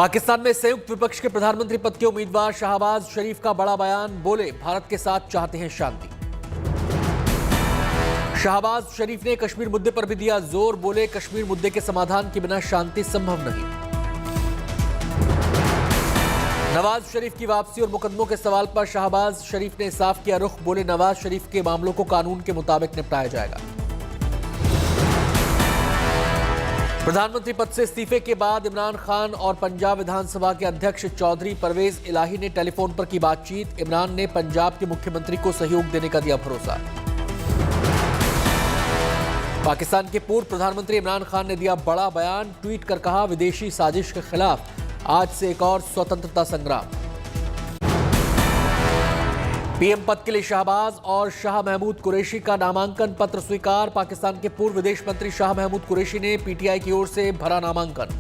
पाकिस्तान में संयुक्त विपक्ष के प्रधानमंत्री पद के उम्मीदवार शहबाज शरीफ का बड़ा बयान। बोले, भारत के साथ चाहते हैं शांति। शहबाज शरीफ ने कश्मीर मुद्दे पर भी दिया जोर। बोले, कश्मीर मुद्दे के समाधान के बिना शांति संभव नहीं। नवाज शरीफ की वापसी और मुकदमों के सवाल पर शहबाज शरीफ ने साफ किया रुख। बोले, नवाज शरीफ के मामलों को कानून के मुताबिक निपटाया जाएगा। प्रधानमंत्री पद से इस्तीफे के बाद इमरान खान और पंजाब विधानसभा के अध्यक्ष चौधरी परवेज इलाही ने टेलीफोन पर की बातचीत। इमरान ने पंजाब के मुख्यमंत्री को सहयोग देने का दिया भरोसा। पाकिस्तान के पूर्व प्रधानमंत्री इमरान खान ने दिया बड़ा बयान। ट्वीट कर कहा, विदेशी साजिश के खिलाफ आज से एक और स्वतंत्रता संग्राम। पीएम पद के लिए शहबाज और शाह महमूद कुरैशी का नामांकन पत्र स्वीकार। पाकिस्तान के पूर्व विदेश मंत्री शाह महमूद कुरैशी ने पीटीआई की ओर से भरा नामांकन।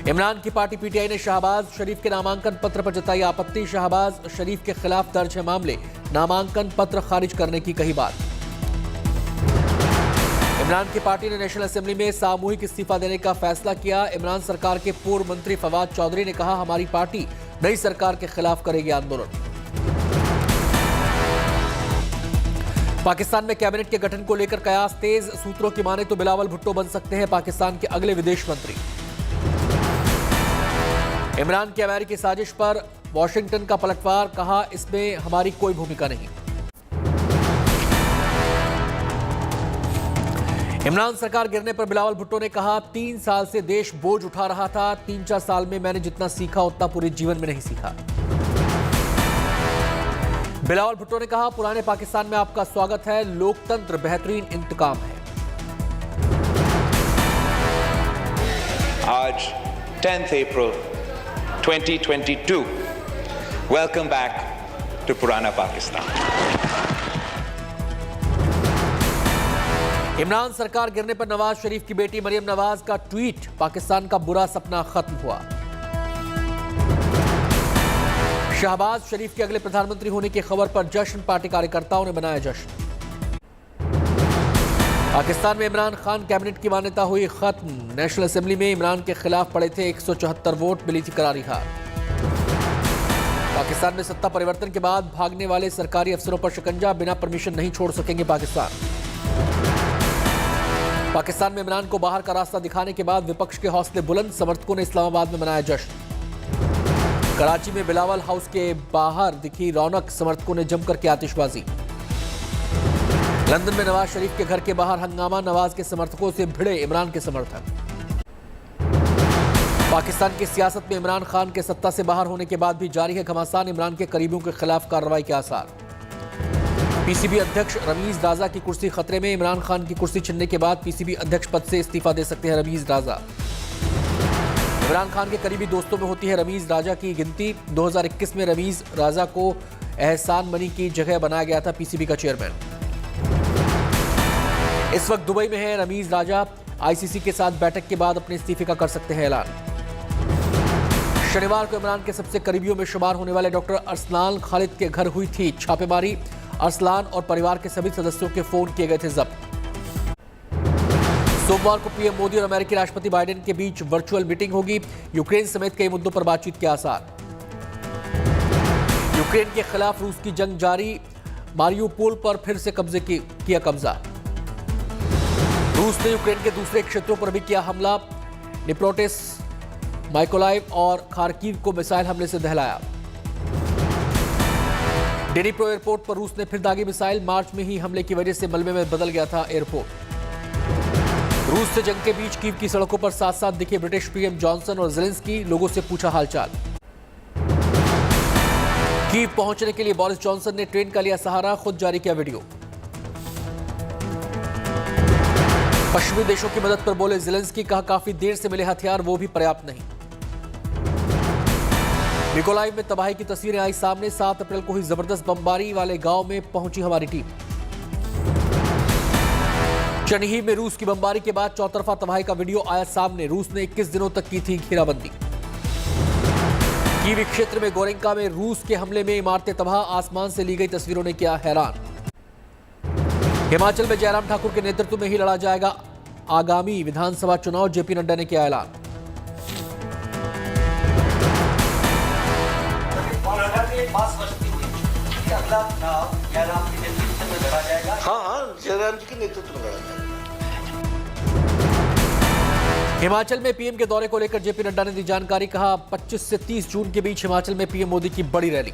इमरान की पार्टी पीटीआई ने शहबाज शरीफ के नामांकन पत्र पर जताई आपत्ति। शहबाज शरीफ के खिलाफ दर्ज है मामले, नामांकन पत्र खारिज करने की कही बात। इमरान की पार्टी ने नेशनल असेंबली में सामूहिक इस्तीफा देने का फैसला किया। इमरान सरकार के पूर्व मंत्री फवाद चौधरी ने कहा, हमारी पार्टी नई सरकार के खिलाफ करेगी आंदोलन। पाकिस्तान में कैबिनेट के गठन को लेकर कयास तेज। सूत्रों की माने तो बिलावल भुट्टो बन सकते हैं पाकिस्तान के अगले विदेश मंत्री। इमरान की अमेरिकी साजिश पर वॉशिंगटन का पलटवार, कहा इसमें हमारी कोई भूमिका नहीं। इमरान सरकार गिरने पर बिलावल भुट्टो ने कहा, 3 साल से देश बोझ उठा रहा था। 3-4 साल में मैंने जितना सीखा उतना पूरे जीवन में नहीं सीखा। बिलावल भुट्टो ने कहा, पुराने पाकिस्तान में आपका स्वागत है। लोकतंत्र बेहतरीन इंतकाम है। आज 10th April 2022, welcome back to पुराना पाकिस्तान। इमरान सरकार गिरने पर नवाज शरीफ की बेटी मरियम नवाज का ट्वीट, पाकिस्तान का बुरा सपना खत्म हुआ। शहबाज शरीफ के अगले प्रधानमंत्री होने की खबर पर जश्न, पार्टी कार्यकर्ताओं ने मनाया जश्न। पाकिस्तान में इमरान खान कैबिनेट की मान्यता हुई खत्म। नेशनल असेंबली में इमरान के खिलाफ पड़े थे 174 वोट, मिली थी करारी हार। पाकिस्तान में सत्ता परिवर्तन के बाद भागने वाले सरकारी अफसरों पर शिकंजा, बिना परमिशन नहीं छोड़ सकेंगे पाकिस्तान में इमरान को बाहर का रास्ता दिखाने के बाद विपक्ष के हौसले बुलंद। समर्थकों ने इस्लामाबाद में मनाया जश्न। कराची में बिलावल हाउस के बाहर दिखी रौनक, समर्थकों ने जमकर की आतिशबाजी। लंदन में नवाज शरीफ के घर के बाहर हंगामा, नवाज के समर्थकों से भिड़े इमरान के समर्थक। पाकिस्तान की सियासत में इमरान खान के सत्ता से बाहर होने के बाद भी जारी है घमासान। इमरान के करीबियों के खिलाफ कार्रवाई के आसार। पीसीबी अध्यक्ष रमीज राजा की कुर्सी खतरे में। इमरान खान की कुर्सी छिनने के बाद पीसीबी अध्यक्ष पद से इस्तीफा दे सकते हैं रमीज राजा। इमरान खान के करीबी दोस्तों में होती है रमीज राजा की गिनती। 2021 में रमीज राजा को एहसान मनी की जगह बनाया गया था पीसीबी का चेयरमैन। इस वक्त दुबई में है रमीज राजा। आईसीसी के साथ बैठक के बाद अपने इस्तीफे का कर सकते हैं ऐलान। शनिवार को इमरान के सबसे करीबियों में शुमार होने वाले डॉक्टर अरसलान खालिद के घर हुई थी छापेमारी। अरसलान और परिवार के सभी सदस्यों के फोन किए गए थे जब्त। सोमवार को पीएम मोदी और अमेरिकी राष्ट्रपति बाइडेन के बीच वर्चुअल मीटिंग होगी। यूक्रेन समेत कई मुद्दों पर बातचीत के आसार। यूक्रेन के खिलाफ रूस की जंग जारी। मारियुपोल पर फिर से किया कब्जा। रूस ने यूक्रेन के दूसरे क्षेत्रों पर भी किया हमला। निप्रोटिस, माइकोलाइव और खार्किव को मिसाइल हमले से दहलाया। डेनिप्रो एयरपोर्ट पर रूस ने फिर दागी मिसाइल। मार्च में ही हमले की वजह से मलबे में बदल गया था एयरपोर्ट। रूस से जंग के बीच कीव की सड़कों पर साथ साथ दिखे ब्रिटिश पीएम जॉनसन और ज़ेलेंस्की। लोगों से पूछा हालचाल। कीव पहुंचने के लिए बोरिस जॉनसन ने ट्रेन का लिया सहारा, खुद जारी किया वीडियो। पश्चिमी देशों की मदद पर बोले ज़ेलेंस्की, कहा काफी देर से मिले हथियार वो भी पर्याप्त नहीं। मिकोलाइव में तबाही की तस्वीरें आई सामने। 7 अप्रैल को हुई जबरदस्त बमबारी वाले गांव में पहुंची हमारी टीम। चरनीहीव में रूस की बमबारी के बाद चौतरफा तबाही का वीडियो आया सामने। रूस ने 21 दिनों तक की थी घेराबंदी। कीव क्षेत्र में गोरेंका में रूस के हमले में इमारतें तबाह, आसमान से ली गई तस्वीरों ने किया हैरान। हिमाचल में जयराम ठाकुर के नेतृत्व में ही लड़ा जाएगा आगामी विधानसभा चुनाव, जेपी नड्डा ने किया ऐलान। में 5 वर्ष की हुई कि अगला चुनाव जयराम के नेतृत्व में लड़ा जाएगा। हाँ, जयराम जी के नेतृत्व में लड़ा जाएगा। हिमाचल में पीएम के दौरे को लेकर जेपी नड्डा ने दी जानकारी। कहा 25 से 30 जून के बीच हिमाचल में पीएम मोदी की बड़ी रैली।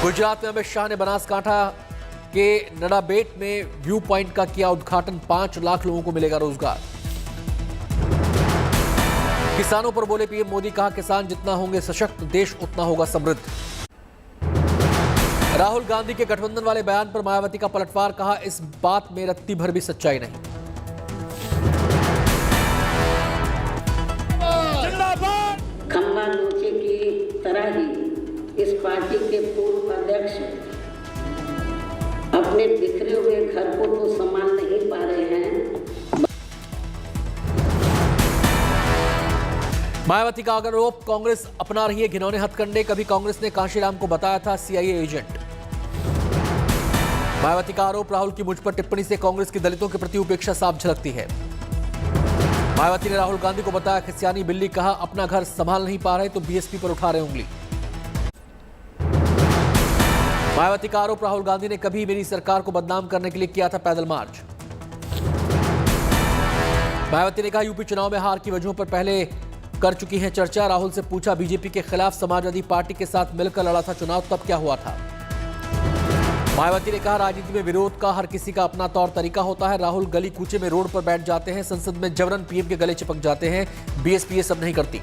गुजरात में अमित शाह ने बनासकांठा के नडाबेट में व्यू पॉइंट का किया उद्घाटन। 5 लाख लोगों को मिलेगा रोजगार। किसानों पर बोले पीएम मोदी। कहा किसान जितना होंगे सशक्त, देश उतना होगा समृद्ध। राहुल गांधी के गठबंधन वाले बयान पर मायावती का पलटवार। कहा इस बात में रत्ती भर भी सच्चाई नहीं। खंबा लोचे की तरह ही इस पार्टी के पूर्व अध्यक्ष अपने बिखरे हुए घर को तो संभाल नहीं पा रहे हैं। मायावती का आरोप कांग्रेस अपना रही है घिनौने हथकंडे। कभी कांग्रेस ने कांशीराम को बताया था सीआईए एजेंट। मायावती का आरोप राहुल की मुझ पर टिप्पणी से कांग्रेस की दलितों के प्रति उपेक्षा साफ झलकती है। मायावती ने राहुल गांधी को बताया खिसियानी बिल्ली। कहा अपना घर संभाल नहीं पा रहे तो बीएसपी पर उठा रहे उंगली। मायावती का आरोप राहुल गांधी ने कभी मेरी सरकार को बदनाम करने के लिए किया था पैदल मार्च। मायावती ने कहा यूपी चुनाव में हार की वजहों पर पहले कर चुकी है चर्चा। राहुल से पूछा बीजेपी के खिलाफ समाजवादी पार्टी के साथ मिलकर लड़ा था चुनाव, तब क्या हुआ था। मायावती ने कहा राजनीति में विरोध का हर किसी का अपना तौर तरीका होता है। राहुल गली कूचे में रोड पर बैठ जाते हैं, संसद में जबरन पीएम के गले चिपक जाते हैं। बीएसपी ये सब नहीं करती।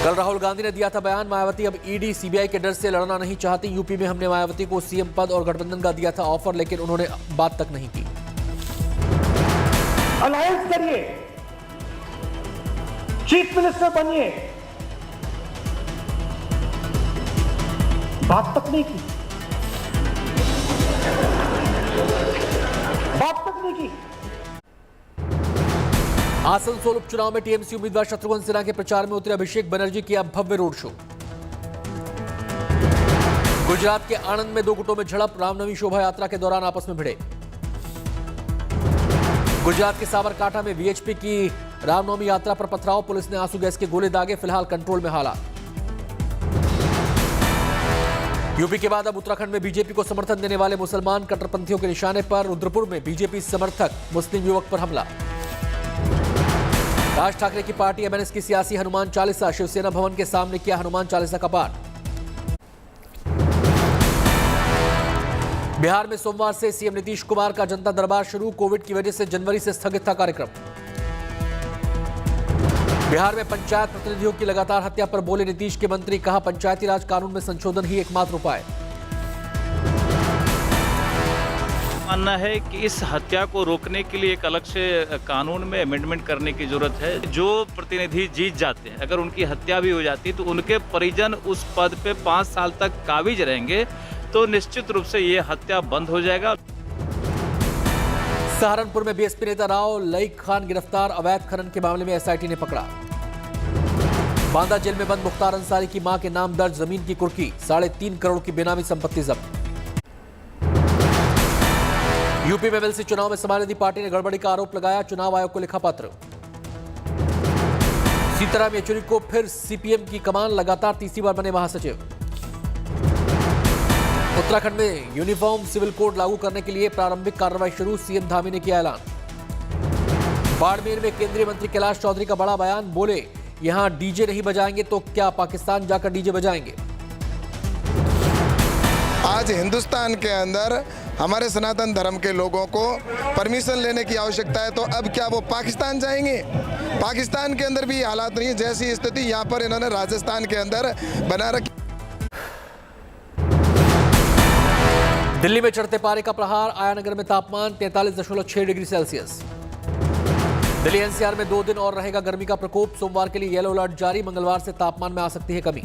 कल राहुल गांधी ने दिया था बयान। मायावती अब ईडी सीबीआई के डर से लड़ना नहीं चाहती। यूपी में हमने मायावती को सीएम पद और गठबंधन का दिया था ऑफर, लेकिन उन्होंने बात तक नहीं की। अलायंस करिए, चीफ मिनिस्टर बनिए, बात तक नहीं की। बात तक नहीं की। आसनसोल उपचुनाव में टीएमसी उम्मीदवार शत्रुघ्न सिन्हा के प्रचार में उतरे अभिषेक बनर्जी किया भव्य रोड शो। गुजरात के आणंद में 2 गुटों में झड़प। रामनवमी शोभा यात्रा के दौरान आपस में भिड़े। गुजरात के साबरकांठा में वीएचपी की रामनवमी यात्रा पर पथराव। पुलिस ने आंसू गैस के गोले दागे। फिलहाल कंट्रोल में हालात। यूपी के बाद अब उत्तराखंड में बीजेपी को समर्थन देने वाले मुसलमान कट्टरपंथियों के निशाने पर। रुद्रपुर में बीजेपी समर्थक मुस्लिम युवक पर हमला। राज ठाकरे की पार्टी एमएनएस की सियासी हनुमान चालीसा। शिवसेना भवन के सामने किया हनुमान चालीसा का पाठ। बिहार में सोमवार से सीएम नीतीश कुमार का जनता दरबार शुरू। कोविड की वजह से जनवरी से स्थगित था कार्यक्रम। बिहार में पंचायत प्रतिनिधियों की लगातार हत्या पर बोले नीतीश के मंत्री। कहा पंचायती राज कानून में संशोधन ही एकमात्र उपाय। मानना है कि इस हत्या को रोकने के लिए एक अलग से कानून में अमेंडमेंट करने की जरूरत है। जो प्रतिनिधि जीत जाते हैं, अगर उनकी हत्या भी हो जाती है तो उनके परिजन उस पद पे 5 साल तक काबिज रहेंगे, तो निश्चित रूप से ये हत्या बंद हो जाएगा। सहारनपुर में बीएसपी नेता राव लईक खान गिरफ्तार। अवैध खनन के मामले में एसआईटी ने पकड़ा। बांदा जेल में बंद मुख्तार अंसारी की मां के नाम दर्ज जमीन की कुर्की। 3.5 करोड़ की बेनामी संपत्ति जब्त। यूपी में एमएलसी चुनाव में समाजवादी पार्टी ने गड़बड़ी का आरोप लगाया। चुनाव आयोग को लिखा पत्र। सीताराम येचुरी को फिर सीपीएम की कमान। लगातार तीसरी बार बने महासचिव। उत्तराखंड में यूनिफॉर्म सिविल कोड लागू करने के लिए प्रारंभिक कार्रवाई शुरू। सीएम धामी ने किया ऐलान। बाड़मेर में केंद्रीय मंत्री कैलाश चौधरी का बड़ा बयान। बोले यहां डीजे नहीं बजाएंगे तो क्या पाकिस्तान जाकर डीजे बजाएंगे। आज हिंदुस्तान के अंदर हमारे सनातन धर्म के लोगों को परमिशन लेने की आवश्यकता है, तो अब क्या वो पाकिस्तान जाएंगे? पाकिस्तान के अंदर भी ये हालात नहीं है जैसी स्थिति यहाँ पर इन्होंने राजस्थान के अंदर बना रखी। दिल्ली में चढ़ते पारे का प्रहार। आयानगर में तापमान 43.6 डिग्री सेल्सियस। दिल्ली एनसीआर में 2 दिन और रहेगा गर्मी का प्रकोप। सोमवार के लिए येलो अलर्ट जारी। मंगलवार से तापमान में आ सकती है कमी।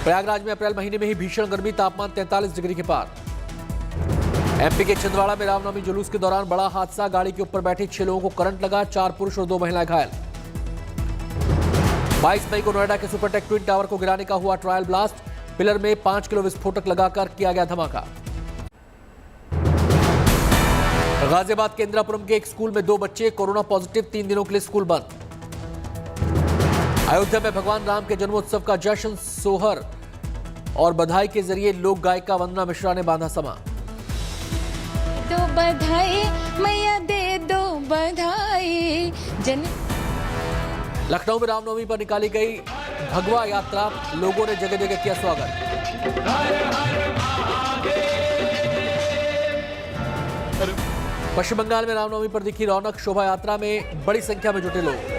प्रयागराज में अप्रैल महीने में ही भीषण गर्मी। तापमान 43 डिग्री के पार। एमपी के छिंदवाड़ा में रामनवमी जुलूस के दौरान बड़ा हादसा। गाड़ी के ऊपर बैठे 6 लोगों को करंट लगा। 4 पुरुष और 2 महिलाएं घायल। 22 मई को नोएडा के सुपरटेक ट्विन टावर को गिराने का हुआ ट्रायल ब्लास्ट। पिलर में 5 किलो विस्फोटक लगाकर किया गया धमाका। गाजियाबाद के इंदिरापुरम के एक स्कूल में 2 बच्चे कोरोना पॉजिटिव। 3 दिनों के लिए स्कूल बंद। अयोध्या में भगवान राम के जन्मोत्सव का जश्न, सोहर और बधाई के जरिए लोक गायिका वंदना मिश्रा ने बांधा समा। दो बधाई मैया दे दो बधाई लखनऊ में रामनवमी पर निकाली गई भगवा यात्रा, लोगों ने जगह जगह किया स्वागत। पश्चिम बंगाल में रामनवमी पर दिखी रौनक, शोभा यात्रा में बड़ी संख्या में जुटे लोग।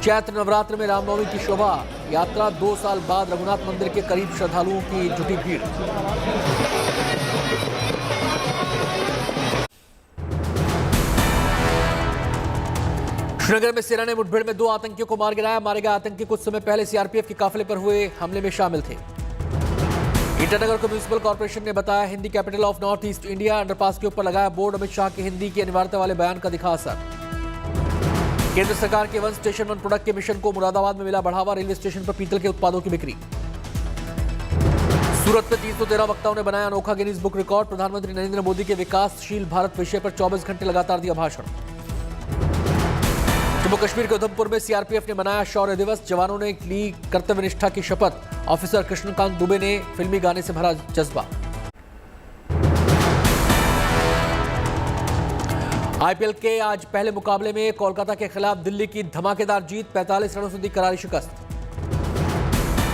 चैत्र नवरात्र में रामनवमी की शोभा यात्रा, 2 साल बाद रघुनाथ मंदिर के करीब श्रद्धालुओं की जुटी भीड़। श्रीनगर में सेना ने मुठभेड़ में 2 आतंकियों को मार गिराया। मारे गए आतंकी कुछ समय पहले सीआरपीएफ के काफिले पर हुए हमले में शामिल थे। ईटानगर को म्युनिसिपल कॉर्पोरेशन ने बताया Hindi capital of north east India. Underpass के ऊपर लगाया बोर्ड, अमित शाह के हिंदी की अनिवार्यता वाले बयान का दिखा असर। केंद्र सरकार के वन स्टेशन वन प्रोडक्ट के मिशन को मुरादाबाद में मिला बढ़ावा, रेलवे स्टेशन पर पीतल के उत्पादों की बिक्री। सूरत में 313 वक्ताओं ने बनाया अनोखा गिनीज बुक रिकॉर्ड। प्रधानमंत्री नरेंद्र मोदी के विकासशील भारत विषय पर 24 घंटे लगातार दिया भाषण। जम्मू कश्मीर के उधमपुर में सीआरपीएफ ने मनाया शौर्य दिवस, जवानों ने ली कर्तव्यनिष्ठा की शपथ। ऑफिसर कृष्णकांत दुबे ने फिल्मी गाने से भरा जज्बा। आईपीएल के आज पहले मुकाबले में कोलकाता के खिलाफ दिल्ली की धमाकेदार जीत, 45 रनों से दी करारी शिकस्त।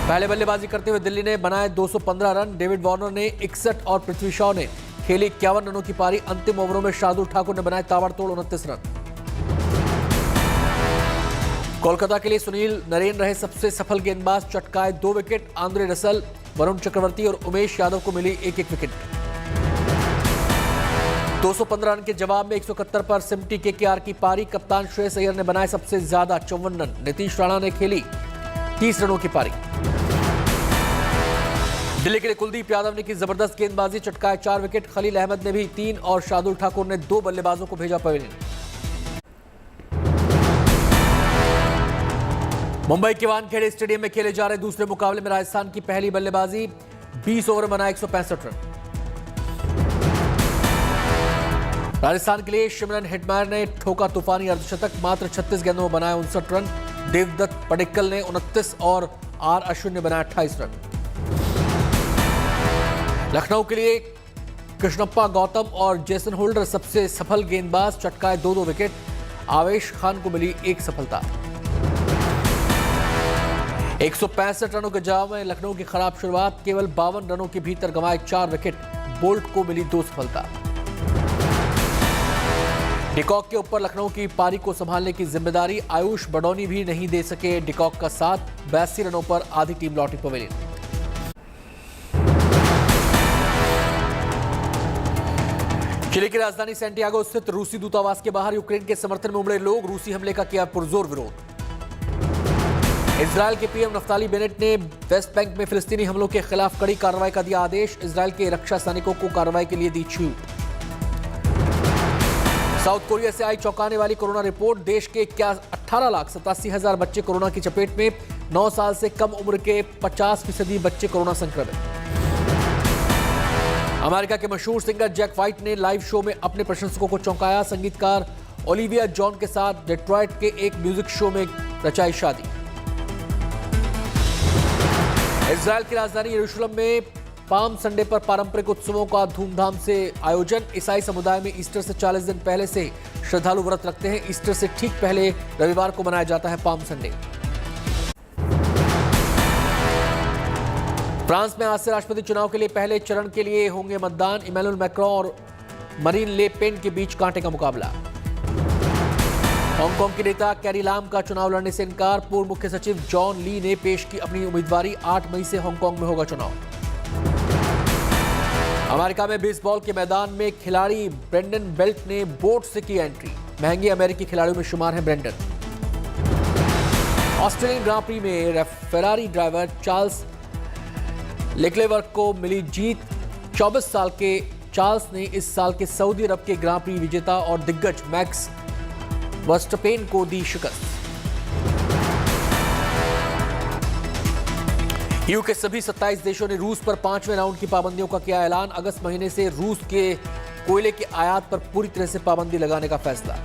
पहले बल्लेबाजी करते हुए दिल्ली ने बनाए 215 रन। डेविड वार्नर ने 61 और पृथ्वी शॉ ने खेली 51 रनों की पारी। अंतिम ओवरों में शार्दुल ठाकुर ने बनाए ताबड़तोड़ 29 रन। कोलकाता के लिए सुनील नरेन रहे सबसे सफल गेंदबाज, चटकाए 2 wicket. Andre Russell, Varun Chakravarthy और उमेश यादव को मिली 1-1 विकेट। 215 रन के जवाब में 171 पर सिमटी केकेआर की पारी। कप्तान श्रेयस अय्यर ने बनाए सबसे ज्यादा 54 रन। नीतीश राणा ने खेली 30 रनों की पारी। दिल्ली के लिए कुलदीप यादव ने की जबरदस्त गेंदबाजी, चटकाए 4 विकेट। खलील अहमद ने भी 3 और शार्दुल ठाकुर ने 2 बल्लेबाजों को भेजा पवेलियन। मुंबई के वानखेड़े स्टेडियम में खेले जा रहे दूसरे मुकाबले में राजस्थान की पहली बल्लेबाजी, 20 ओवर में बनाए 165 रन। राजस्थान के लिए शिमरन हेटमायर ने ठोका तूफानी अर्धशतक, मात्र 36 गेंदों में बनाए 59 रन। देवदत्त पडिक्कल ने 29 और आर अश्विन ने बनाया 28 रन। लखनऊ के लिए कृष्णप्पा गौतम और जेसन होल्डर सबसे सफल गेंदबाज, चटकाए 2-2 विकेट। आवेश खान को मिली 1 सफलता। 165 रनों के जवाब में लखनऊ की खराब शुरुआत, केवल 52 रनों के भीतर गंवाए 4 विकेट। बोल्ट को मिली 2 सफलता। डिकॉक के ऊपर लखनऊ की पारी को संभालने की जिम्मेदारी, आयुष बडौनी भी नहीं दे सके डिकॉक का साथ। 82 रनों पर आधी टीम लौटी पवेलियन। चिली की राजधानी सैंटियागो स्थित रूसी दूतावास के बाहर यूक्रेन के समर्थन में उमड़े लोग, रूसी हमले का किया पुरजोर विरोध। इजरायल के पीएम नफ्ताली बेनेट ने वेस्ट बैंक में फिलिस्तीनी हमलों के खिलाफ कड़ी कार्रवाई का दिया आदेश। इजरायल के रक्षा सैनिकों को कार्रवाई के लिए दी छूट। साउथ कोरिया से आई चौंकाने वाली कोरोना रिपोर्ट, देश के 18,87,000 बच्चे कोरोना की चपेट में। 9 साल से कम उम्र के 50% बच्चे कोरोना संक्रमित। अमेरिका के मशहूर सिंगर जैक वाइट ने लाइव शो में अपने प्रशंसकों को चौंकाया। संगीतकार ओलिविया जॉन के साथ डेट्रॉइट के एक म्यूजिक शो में रचाई शादी। इजरायल की राजधानी यरूशलेम में पाम संडे पर पारंपरिक उत्सवों का धूमधाम से आयोजन। ईसाई समुदाय में ईस्टर से 40 दिन पहले से श्रद्धालु व्रत रखते हैं। ईस्टर से ठीक पहले रविवार को मनाया जाता है पाम संडे। फ्रांस में आज से राष्ट्रपति चुनाव के लिए पहले चरण के लिए होंगे मतदान। इमैनुअल मैक्रों और मरीन ले पेन के बीच कांटे का मुकाबला। हांगकांग की नेता कैरी लाम का चुनाव लड़ने से इनकार। पूर्व मुख्य सचिव जॉन ली ने पेश की अपनी उम्मीदवारी। 8 मई से हांगकांग में होगा चुनाव। अमेरिका में बेसबॉल के मैदान में खिलाड़ी ब्रेंडन बेल्ट ने बोट से की एंट्री। महंगे अमेरिकी खिलाड़ियों में शुमार हैं ब्रेंडन। ऑस्ट्रेलियन ग्रां प्री में फेरारी ड्राइवर चार्ल्स लेक्लेवर्क को मिली जीत। 24 साल के चार्ल्स ने इस साल के सऊदी अरब के ग्रां प्री विजेता और दिग्गज मैक्स वर्स्टपेन को दी शिकस्त। ईयू के सभी 27 देशों ने रूस पर 5वें राउंड की पाबंदियों का किया ऐलान। अगस्त महीने से रूस के कोयले के आयात पर पूरी तरह से पाबंदी लगाने का फैसला।